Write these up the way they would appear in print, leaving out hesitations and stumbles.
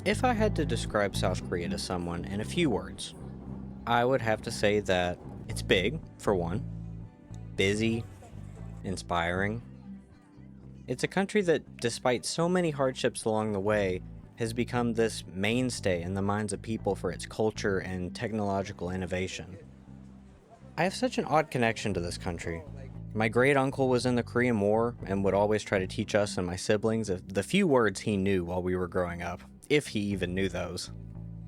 If I had to describe South Korea to someone in a few words, I would have to say that it's big, for one, busy, inspiring. It's a country that, despite so many hardships along the way, has become this mainstay in the minds of people for its culture and technological innovation. I have such an odd connection to this country. My great uncle was in the Korean War and would always try to teach us and my siblings the few words he knew while we were growing up, if he even knew those.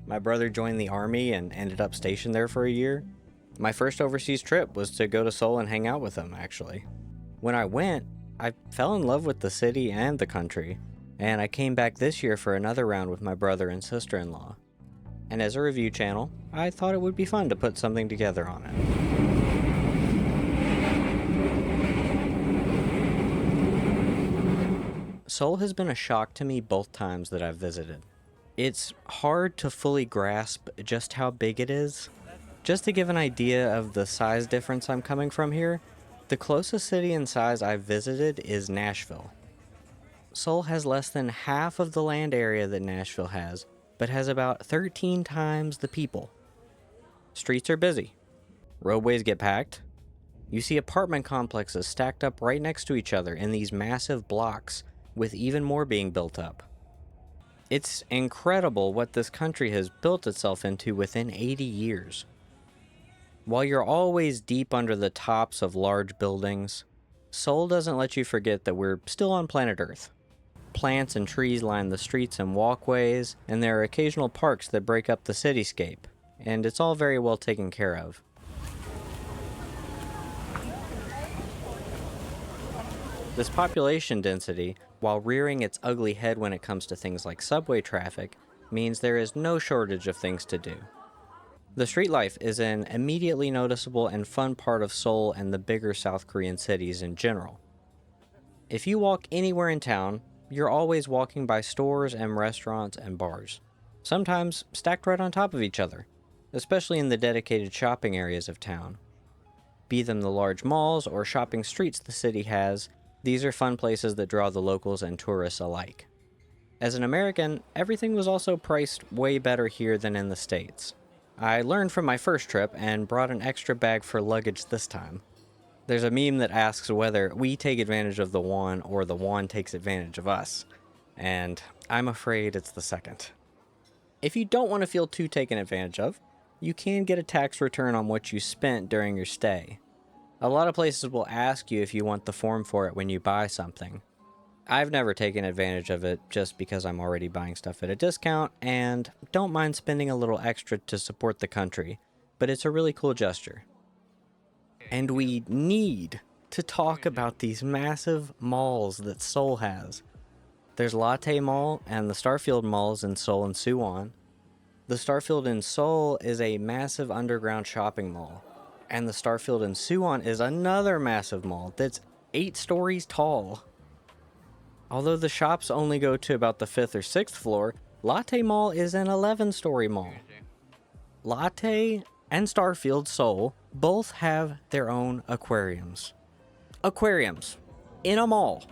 My brother joined the army and ended up stationed there for a year. My first overseas trip was to go to Seoul and hang out with him, actually. When I went, I fell in love with the city and the country, and I came back this year for another round with my brother and sister-in-law. And as a review channel, I thought it would be fun to put something together on it. Seoul has been a shock to me both times that I've visited. It's hard to fully grasp just how big it is. Just to give an idea of the size difference I'm coming from here, the closest city in size I've visited is Nashville. Seoul has less than half of the land area that Nashville has, but has about 13 times the people. Streets are busy. Roadways get packed. You see apartment complexes stacked up right next to each other in these massive blocks, with even more being built up. It's incredible what this country has built itself into within 80 years. While you're always deep under the tops of large buildings, Seoul doesn't let you forget that we're still on planet Earth. Plants and trees line the streets and walkways, and there are occasional parks that break up the cityscape, and it's all very well taken care of. This population density, while rearing its ugly head when it comes to things like subway traffic, means there is no shortage of things to do. The street life is an immediately noticeable and fun part of Seoul and the bigger South Korean cities in general. If you walk anywhere in town, you're always walking by stores and restaurants and bars, sometimes stacked right on top of each other, especially in the dedicated shopping areas of town. Be them the large malls or shopping streets the city has, these are fun places that draw the locals and tourists alike. As an American, everything was also priced way better here than in the States. I learned from my first trip and brought an extra bag for luggage this time. There's a meme that asks whether we take advantage of the won or the won takes advantage of us, and I'm afraid it's the second. If you don't want to feel too taken advantage of, you can get a tax return on what you spent during your stay. A lot of places will ask you if you want the form for it when you buy something. I've never taken advantage of it just because I'm already buying stuff at a discount and don't mind spending a little extra to support the country, but it's a really cool gesture. And we need to talk about these massive malls that Seoul has. There's Lotte Mall and the Starfield malls in Seoul and Suwon. The Starfield in Seoul is a massive underground shopping mall, and the Starfield in Suwon is another massive mall that's 8 stories tall. Although the shops only go to about the 5th or 6th floor, Lotte Mall is an 11-story mall. Lotte and Starfield Seoul both have their own aquariums. Aquariums. In a mall.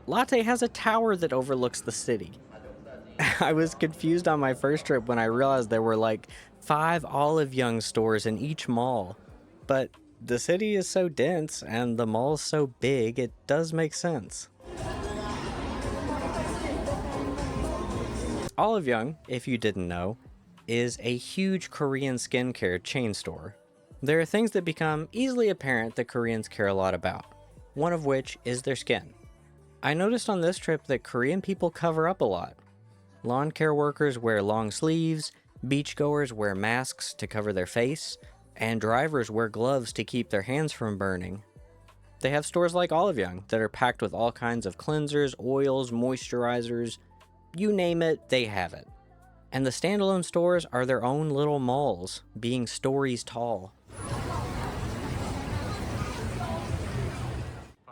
Lotte has a tower that overlooks the city. I was confused on my first trip when I realized there were like 5 Olive Young stores in each mall. But the city is so dense and the mall's so big, it does make sense. Olive Young, if you didn't know, is a huge Korean skincare chain store. There are things that become easily apparent that Koreans care a lot about, one of which is their skin. I noticed on this trip that Korean people cover up a lot. Lawn care workers wear long sleeves, beachgoers wear masks to cover their face, and drivers wear gloves to keep their hands from burning. They have stores like Olive Young that are packed with all kinds of cleansers, oils, moisturizers, you name it, they have it. And the standalone stores are their own little malls, being stories tall.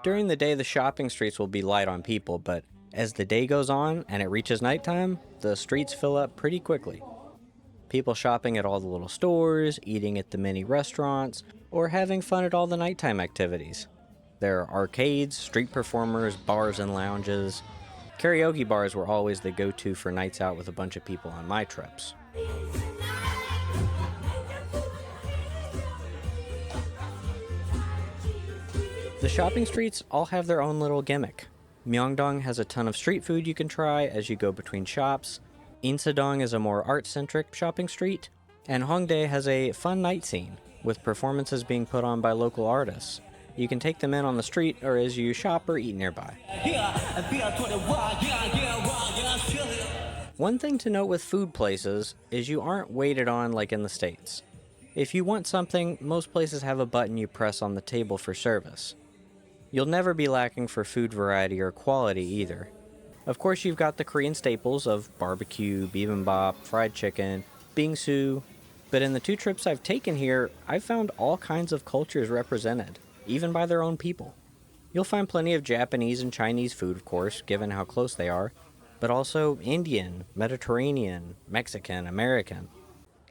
During the day, the shopping streets will be light on people, but as the day goes on and it reaches nighttime, the streets fill up pretty quickly. People shopping at all the little stores, eating at the mini restaurants, or having fun at all the nighttime activities. There are arcades, street performers, bars and lounges. Karaoke bars were always the go-to for nights out with a bunch of people on my trips. The shopping streets all have their own little gimmick. Myeongdong has a ton of street food you can try as you go between shops. Insadong is a more art-centric shopping street. And Hongdae has a fun night scene, with performances being put on by local artists. You can take them in on the street or as you shop or eat nearby. One thing to note with food places is you aren't waited on like in the States. If you want something, most places have a button you press on the table for service. You'll never be lacking for food variety or quality either. Of course, you've got the Korean staples of barbecue, bibimbap, fried chicken, bingsu, but in the 2 trips I've taken here, I've found all kinds of cultures represented, even by their own people. You'll find plenty of Japanese and Chinese food, of course, given how close they are, but also Indian, Mediterranean, Mexican, American.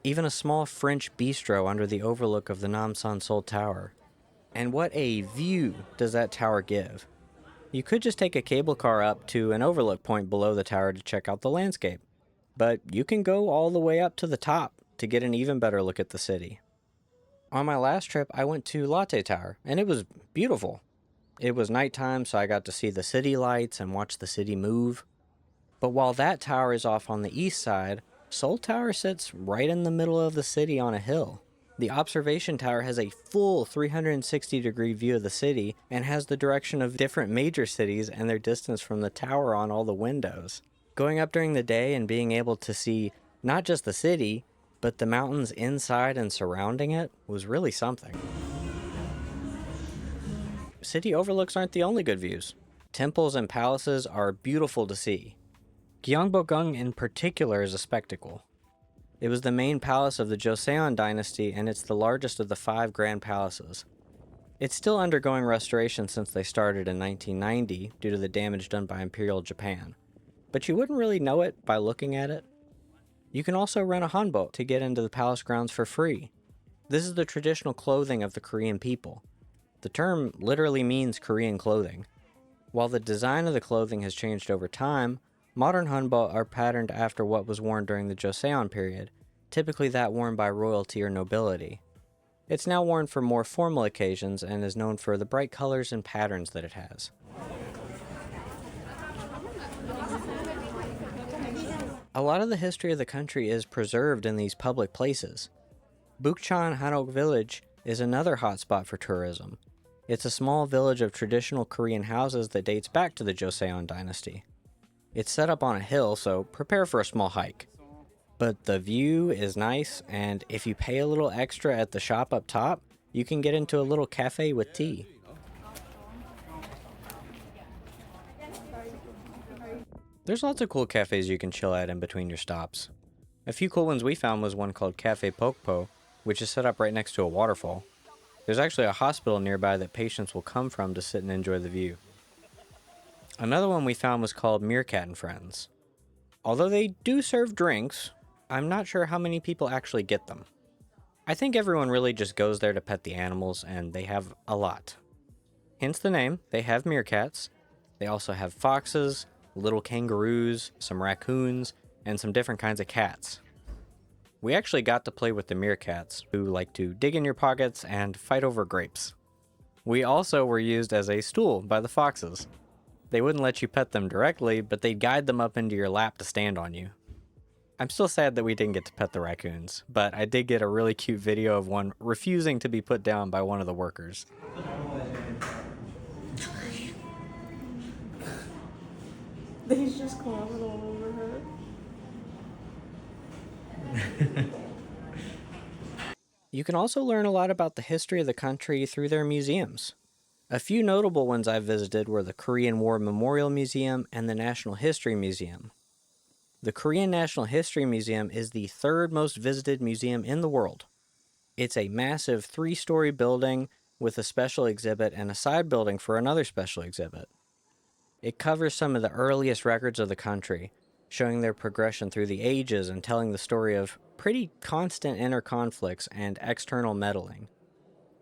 Even a small French bistro under the overlook of the Namsan Seoul Tower. And what a view does that tower give? You could just take a cable car up to an overlook point below the tower to check out the landscape, but you can go all the way up to the top to get an even better look at the city. On my last trip, I went to Lotte Tower, and it was beautiful. It was nighttime, so I got to see the city lights and watch the city move. But while that tower is off on the east side, Seoul Tower sits right in the middle of the city on a hill. The observation tower has a full 360-degree view of the city and has the direction of different major cities and their distance from the tower on all the windows. Going up during the day and being able to see not just the city, but the mountains inside and surrounding it was really something. City overlooks aren't the only good views. Temples and palaces are beautiful to see. Gyeongbokgung in particular is a spectacle. It was the main palace of the Joseon dynasty, and it's the largest of the 5 grand palaces. It's still undergoing restoration since they started in 1990 due to the damage done by Imperial Japan, but you wouldn't really know it by looking at it. You can also rent a hanbok to get into the palace grounds for free. This is the traditional clothing of the Korean people. The term literally means Korean clothing. While the design of the clothing has changed over time, modern hanbok are patterned after what was worn during the Joseon period, typically that worn by royalty or nobility. It's now worn for more formal occasions and is known for the bright colors and patterns that it has. A lot of the history of the country is preserved in these public places. Bukchan Hanok village is another hotspot for tourism. It's a small village of traditional Korean houses that dates back to the Joseon dynasty. It's set up on a hill, so prepare for a small hike. But the view is nice, and if you pay a little extra at the shop up top, you can get into a little cafe with tea. There's lots of cool cafes you can chill at in between your stops. A few cool ones we found was one called Cafe Pokpo, which is set up right next to a waterfall. There's actually a hospital nearby that patients will come from to sit and enjoy the view. Another one we found was called Meerkat and Friends. Although they do serve drinks, I'm not sure how many people actually get them. I think everyone really just goes there to pet the animals, and they have a lot. Hence the name, they have meerkats. They also have foxes, little kangaroos, some raccoons, and some different kinds of cats. We actually got to play with the meerkats, who like to dig in your pockets and fight over grapes. We also were used as a stool by the foxes. They wouldn't let you pet them directly, but they'd guide them up into your lap to stand on you. I'm still sad that we didn't get to pet the raccoons, but I did get a really cute video of one refusing to be put down by one of the workers. He's just crawling all over her. You can also learn a lot about the history of the country through their museums. A few notable ones I visited were the Korean War Memorial Museum and the National History Museum. The Korean National History Museum is the 3rd most visited museum in the world. It's a massive 3-story building with a special exhibit and a side building for another special exhibit. It covers some of the earliest records of the country, showing their progression through the ages and telling the story of pretty constant inner conflicts and external meddling.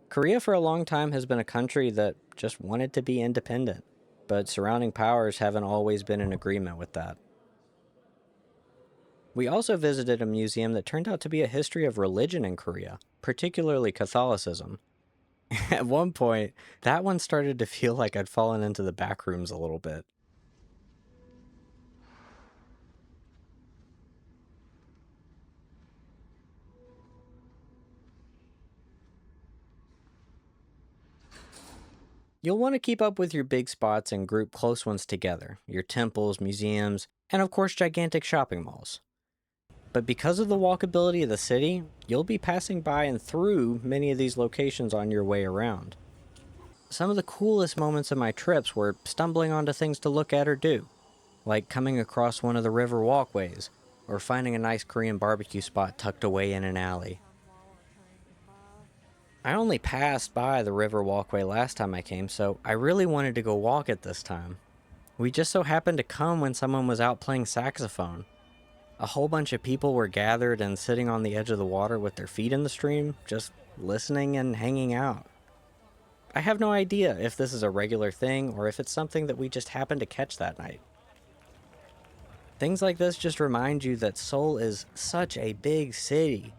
Korea for a long time has been a country that just wanted to be independent, but surrounding powers haven't always been in agreement with that. We also visited a museum that turned out to be a history of religion in Korea, particularly Catholicism. At one point, that one started to feel like I'd fallen into the back rooms a little bit. You'll want to keep up with your big spots and group close ones together, your temples, museums, and of course gigantic shopping malls. But because of the walkability of the city, you'll be passing by and through many of these locations on your way around. Some of the coolest moments of my trips were stumbling onto things to look at or do, like coming across one of the river walkways, or finding a nice Korean barbecue spot tucked away in an alley. I only passed by the river walkway last time I came, so I really wanted to go walk it this time. We just so happened to come when someone was out playing saxophone. A whole bunch of people were gathered and sitting on the edge of the water with their feet in the stream, just listening and hanging out. I have no idea if this is a regular thing or if it's something that we just happened to catch that night. Things like this just remind you that Seoul is such a big city,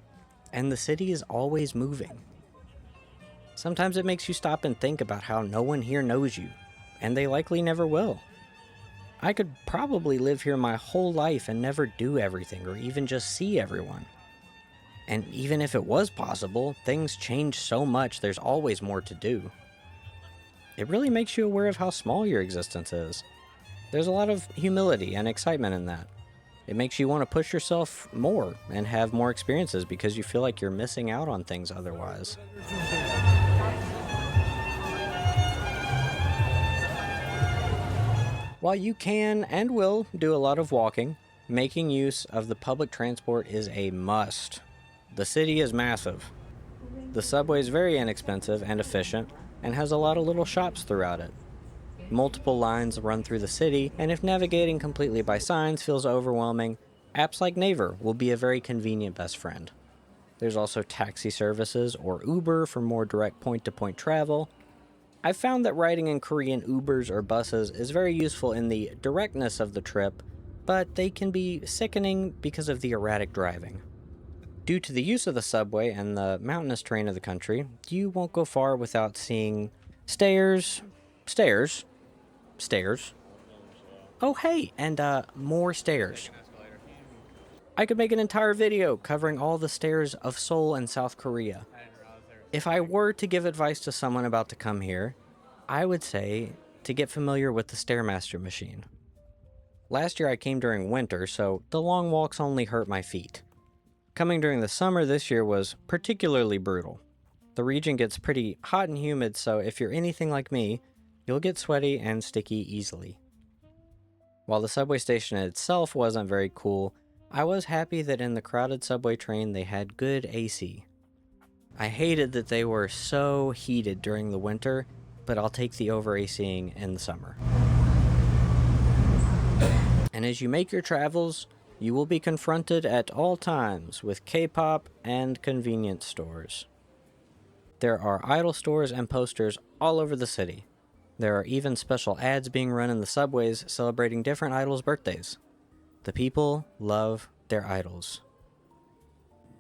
and the city is always moving. Sometimes it makes you stop and think about how no one here knows you, and they likely never will. I could probably live here my whole life and never do everything or even just see everyone. And even if it was possible, things change so much there's always more to do. It really makes you aware of how small your existence is. There's a lot of humility and excitement in that. It makes you want to push yourself more and have more experiences because you feel like you're missing out on things otherwise. While you can and will do a lot of walking, making use of the public transport is a must. The city is massive. The subway is very inexpensive and efficient and has a lot of little shops throughout it. Multiple lines run through the city, and if navigating completely by signs feels overwhelming, apps like Naver will be a very convenient best friend. There's also taxi services or Uber for more direct point-to-point travel. I've found that riding in Korean Ubers or buses is very useful in the directness of the trip, but they can be sickening because of the erratic driving. Due to the use of the subway and the mountainous terrain of the country, you won't go far without seeing stairs, oh hey, and more stairs. I could make an entire video covering all the stairs of Seoul and South Korea. If I were to give advice to someone about to come here, I would say to get familiar with the Stairmaster machine. Last year I came during winter, so the long walks only hurt my feet. Coming during the summer this year was particularly brutal. The region gets pretty hot and humid, so if you're anything like me, you'll get sweaty and sticky easily. While the subway station itself wasn't very cool, I was happy that in the crowded subway train they had good AC. I hated that they were so heated during the winter, but I'll take the over-ACing in the summer. And as you make your travels, you will be confronted at all times with K-pop and convenience stores. There are idol stores and posters all over the city. There are even special ads being run in the subways celebrating different idols' birthdays. The people love their idols.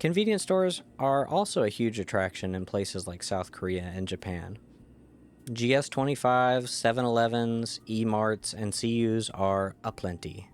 Convenience stores are also a huge attraction in places like South Korea and Japan. GS25s, 7-Elevens, E-Marts, and CUs are aplenty.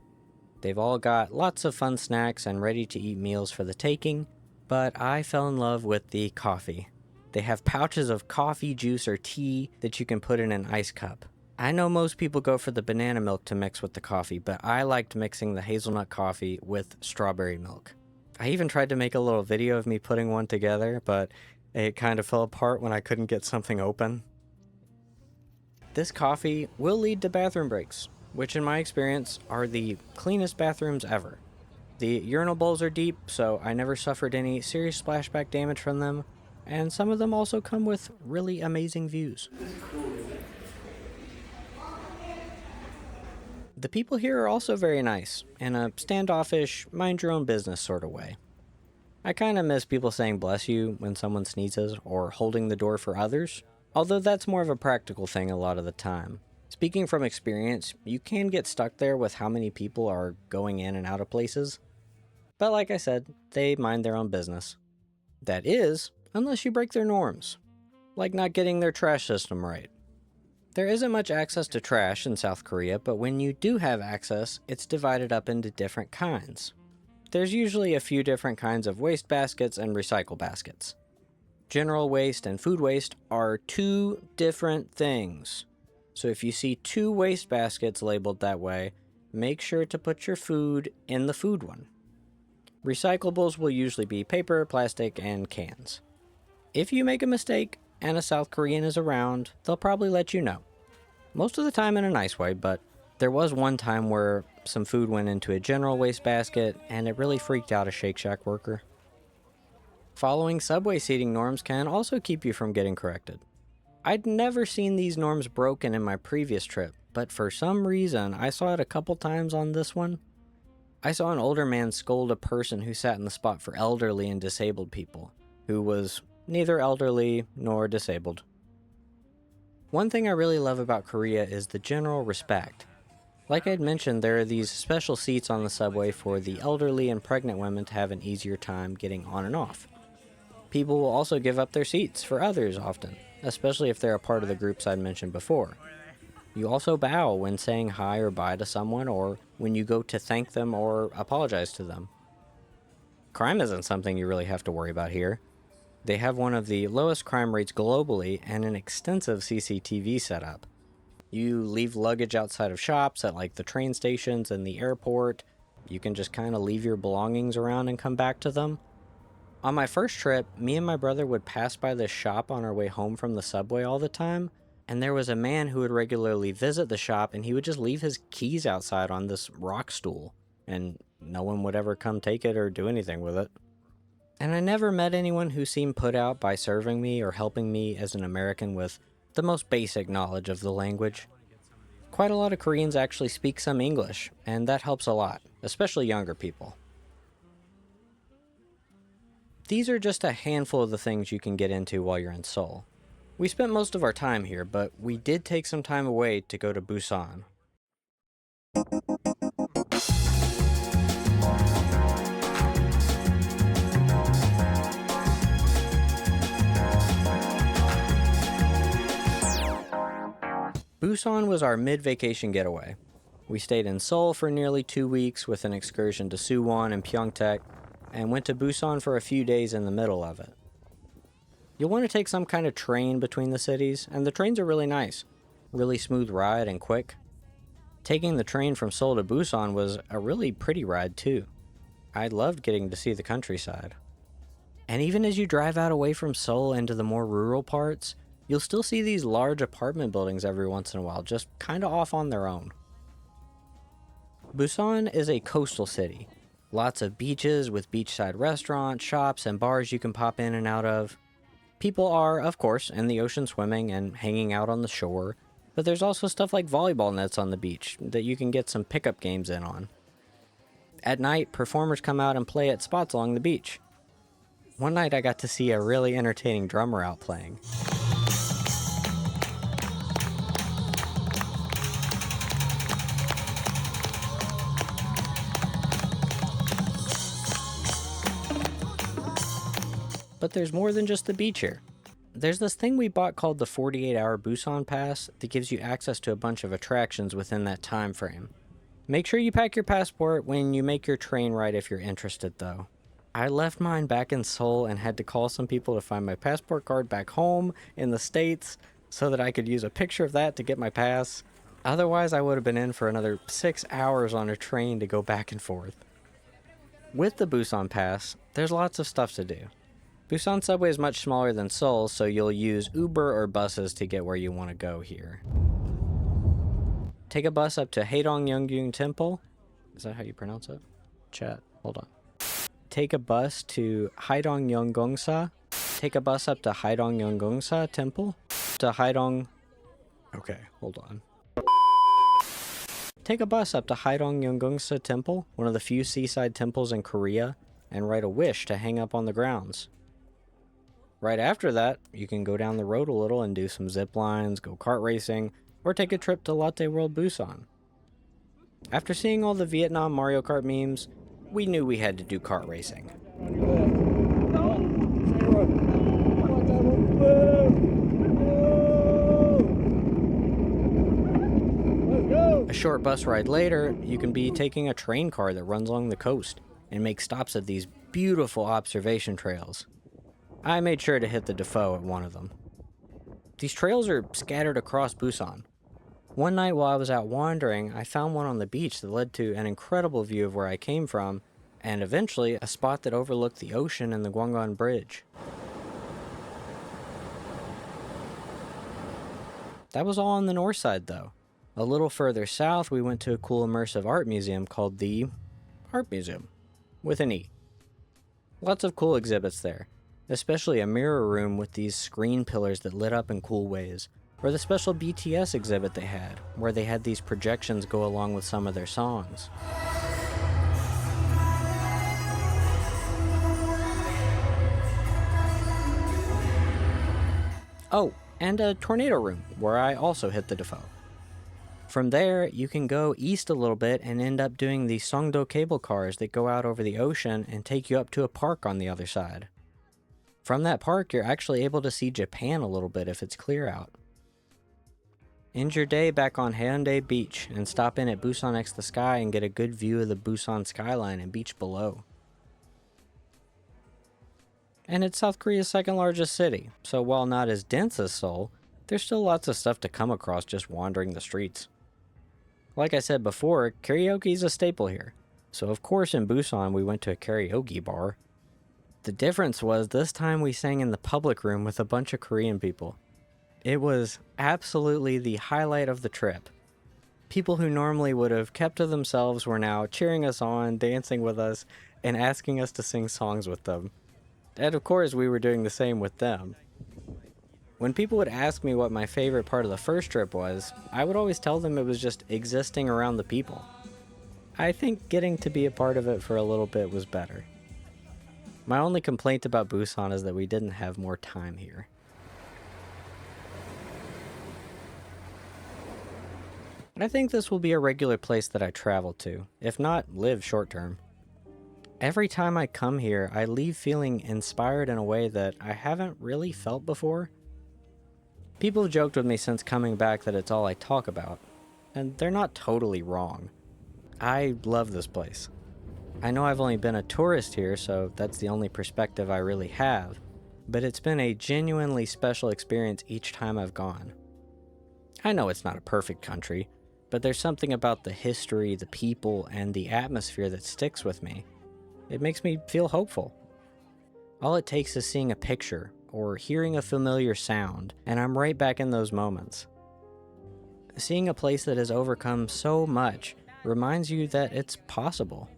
They've all got lots of fun snacks and ready-to-eat meals for the taking, but I fell in love with the coffee. They have pouches of coffee, juice, or tea that you can put in an ice cup. I know most people go for the banana milk to mix with the coffee, but I liked mixing the hazelnut coffee with strawberry milk. I even tried to make a little video of me putting one together, but it kind of fell apart when I couldn't get something open. This coffee will lead to bathroom breaks, which in my experience are the cleanest bathrooms ever. The urinal bowls are deep, so I never suffered any serious splashback damage from them, and some of them also come with really amazing views. The people here are also very nice, in a standoffish, mind-your-own-business sort of way. I kinda miss people saying bless you when someone sneezes or holding the door for others, although that's more of a practical thing a lot of the time. Speaking from experience, you can get stuck there with how many people are going in and out of places. But like I said, they mind their own business. That is, unless you break their norms, like not getting their trash system right. There isn't much access to trash in South Korea, but when you do have access, it's divided up into different kinds. There's usually a few different kinds of waste baskets and recycle baskets. General waste and food waste are two different things. So if you see two waste baskets labeled that way, make sure to put your food in the food one. Recyclables will usually be paper, plastic, and cans. If you make a mistake and a South Korean is around, they'll probably let you know. Most of the time in a nice way, but there was one time where some food went into a general waste basket and it really freaked out a Shake Shack worker. Following subway seating norms can also keep you from getting corrected. I'd never seen these norms broken in my previous trip, but for some reason I saw it a couple times on this one. I saw an older man scold a person who sat in the spot for elderly and disabled people, who was neither elderly nor disabled. One thing I really love about Korea is the general respect. Like I'd mentioned, there are these special seats on the subway for the elderly and pregnant women to have an easier time getting on and off. People will also give up their seats for others often, especially if they're a part of the groups I'd mentioned before. You also bow when saying hi or bye to someone, or when you go to thank them or apologize to them. Crime isn't something you really have to worry about here. They have one of the lowest crime rates globally and an extensive CCTV setup. You leave luggage outside of shops at like the train stations and the airport. You can just kind of leave your belongings around and come back to them. On my first trip, me and my brother would pass by this shop on our way home from the subway all the time, and there was a man who would regularly visit the shop and he would just leave his keys outside on this rock stool, and no one would ever come take it or do anything with it. And I never met anyone who seemed put out by serving me or helping me as an American with the most basic knowledge of the language. Quite a lot of Koreans actually speak some English, and that helps a lot, especially younger people. These are just a handful of the things you can get into while you're in Seoul. We spent most of our time here, but we did take some time away to go to Busan. Busan was our mid-vacation getaway. We stayed in Seoul for nearly 2 weeks with an excursion to Suwon and Pyeongtaek, and went to Busan for a few days in the middle of it. You'll want to take some kind of train between the cities, and the trains are really nice. Really smooth ride and quick. Taking the train from Seoul to Busan was a really pretty ride too. I loved getting to see the countryside. And even as you drive out away from Seoul into the more rural parts, you'll still see these large apartment buildings every once in a while, just kind of off on their own. Busan is a coastal city. Lots of beaches with beachside restaurants, shops, and bars you can pop in and out of. People are, of course, in the ocean swimming and hanging out on the shore, but there's also stuff like volleyball nets on the beach that you can get some pickup games in on. At night, performers come out and play at spots along the beach. One night I got to see a really entertaining drummer out playing. But there's more than just the beach here. There's this thing we bought called the 48-hour Busan Pass that gives you access to a bunch of attractions within that time frame. Make sure you pack your passport when you make your train ride if you're interested though. I left mine back in Seoul and had to call some people to find my passport card back home in the States so that I could use a picture of that to get my pass. Otherwise I would have been in for another 6 hours on a train to go back and forth. With the Busan Pass, there's lots of stuff to do. Busan subway is much smaller than Seoul, so you'll use Uber or buses to get where you want to go here. Take a bus up to Haedong Temple. Is that how you pronounce it? Chat, hold on. Take a bus to Haedong. Take a bus up to Haedong Temple. To Haedong... Okay, hold on. Take a bus up to Haedong Temple, one of the few seaside temples in Korea, and write a wish to hang up on the grounds. Right after that, you can go down the road a little and do some zip lines, go kart racing, or take a trip to Latte World Busan. After seeing all the Vietnam Mario Kart memes, we knew we had to do kart racing. A short bus ride later, you can be taking a train car that runs along the coast and make stops at these beautiful observation trails. I made sure to hit the Defoe at one of them. These trails are scattered across Busan. One night while I was out wandering, I found one on the beach that led to an incredible view of where I came from, and eventually a spot that overlooked the ocean and the Gyeongbokgung Bridge. That was all on the north side though. A little further south, we went to a cool immersive art museum called the Art Museum, with an E. Lots of cool exhibits there, especially a mirror room with these screen pillars that lit up in cool ways, or the special BTS exhibit they had, where they had these projections go along with some of their songs. Oh, and a tornado room, where I also hit the Defoe. From there, you can go east a little bit and end up doing the Songdo cable cars that go out over the ocean and take you up to a park on the other side. From that park, you're actually able to see Japan a little bit if it's clear out. End your day back on Haeundae Beach and stop in at Busan X the Sky and get a good view of the Busan skyline and beach below. And it's South Korea's second largest city, so while not as dense as Seoul, there's still lots of stuff to come across just wandering the streets. Like I said before, karaoke is a staple here, so of course in Busan we went to a karaoke bar. The difference was this time we sang in the public room with a bunch of Korean people. It was absolutely the highlight of the trip. People who normally would have kept to themselves were now cheering us on, dancing with us, and asking us to sing songs with them. And of course we were doing the same with them. When people would ask me what my favorite part of the first trip was, I would always tell them it was just existing around the people. I think getting to be a part of it for a little bit was better. My only complaint about Busan is that we didn't have more time here. I think this will be a regular place that I travel to, if not live short term. Every time I come here, I leave feeling inspired in a way that I haven't really felt before. People have joked with me since coming back that it's all I talk about, and they're not totally wrong. I love this place. I know I've only been a tourist here, so that's the only perspective I really have, but it's been a genuinely special experience each time I've gone. I know it's not a perfect country, but there's something about the history, the people, and the atmosphere that sticks with me. It makes me feel hopeful. All it takes is seeing a picture or hearing a familiar sound, and I'm right back in those moments. Seeing a place that has overcome so much reminds you that it's possible.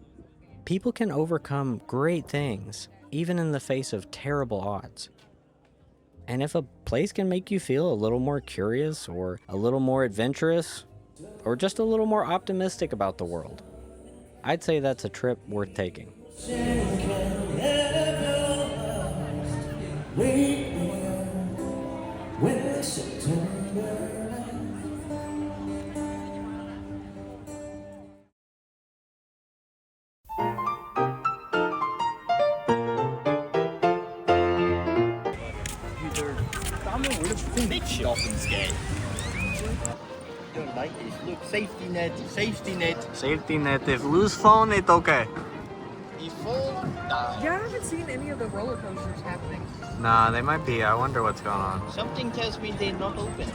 People can overcome great things, even in the face of terrible odds. And if a place can make you feel a little more curious, or a little more adventurous, or just a little more optimistic about the world, I'd say that's a trip worth taking. Dolphins game. Don't like this. Look, safety net, safety net. Safety net, if lose phone, it's okay. If fall, die. Yeah, I haven't seen any of the roller coasters happening. Nah, they might be. I wonder what's going on. Something tells me they're not open.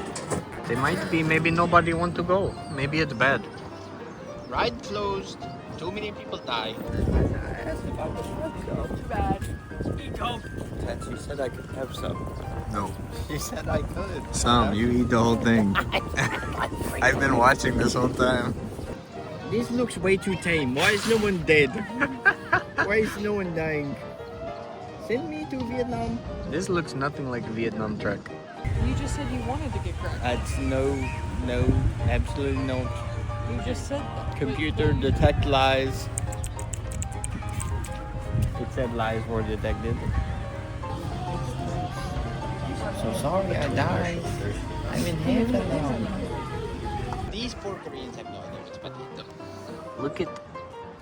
They might be. Maybe nobody want to go. Maybe it's bad. Ride closed. Too many people die. I asked if I was too bad. She said I could have some. No. She said I could. Some, you eat the whole thing. I've been watching this whole time. This looks way too tame. Why is no one dead? Why is no one dying? Send me to Vietnam. This looks nothing like a Vietnam truck. You just said you wanted to get cracked. That's no, absolutely not. You just said that. Computer detect lies. It said lies were detected. So sorry I died. I'm in heaven now. These poor Koreans have no idea what's potato. Look at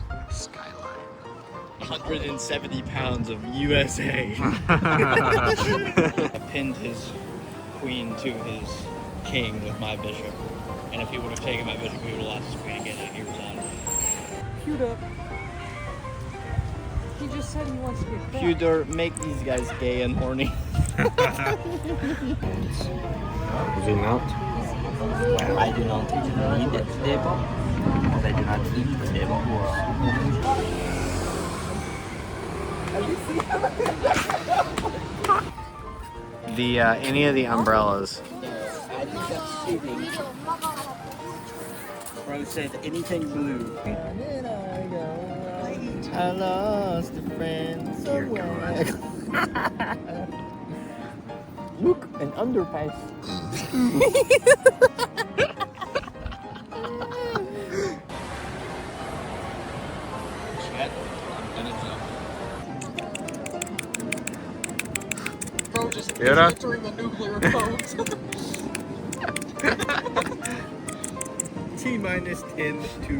the skyline. 170 pounds of USA. Pinned his queen to his king with my bishop. And if he would have taken my bishop, he would have lost his queen again and he resigned. Pewter. He just said he wants to get cracked. Fyodor, make these guys gay and horny. Zoom out. I do not need debo, and I do not eat debo. The any of the umbrellas. I think that's cheating. Ron said anything blue. I lost a friend somewhere. Look, an underpass. Bro, just Pewter? entering the nuclear codes. T-minus 10 to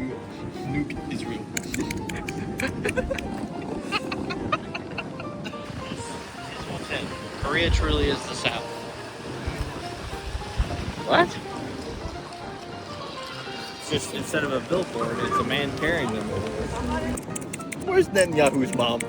nuke Israel. Korea truly is the South. What? It's just instead of a billboard, it's a man carrying them. Where's Netanyahu's mom?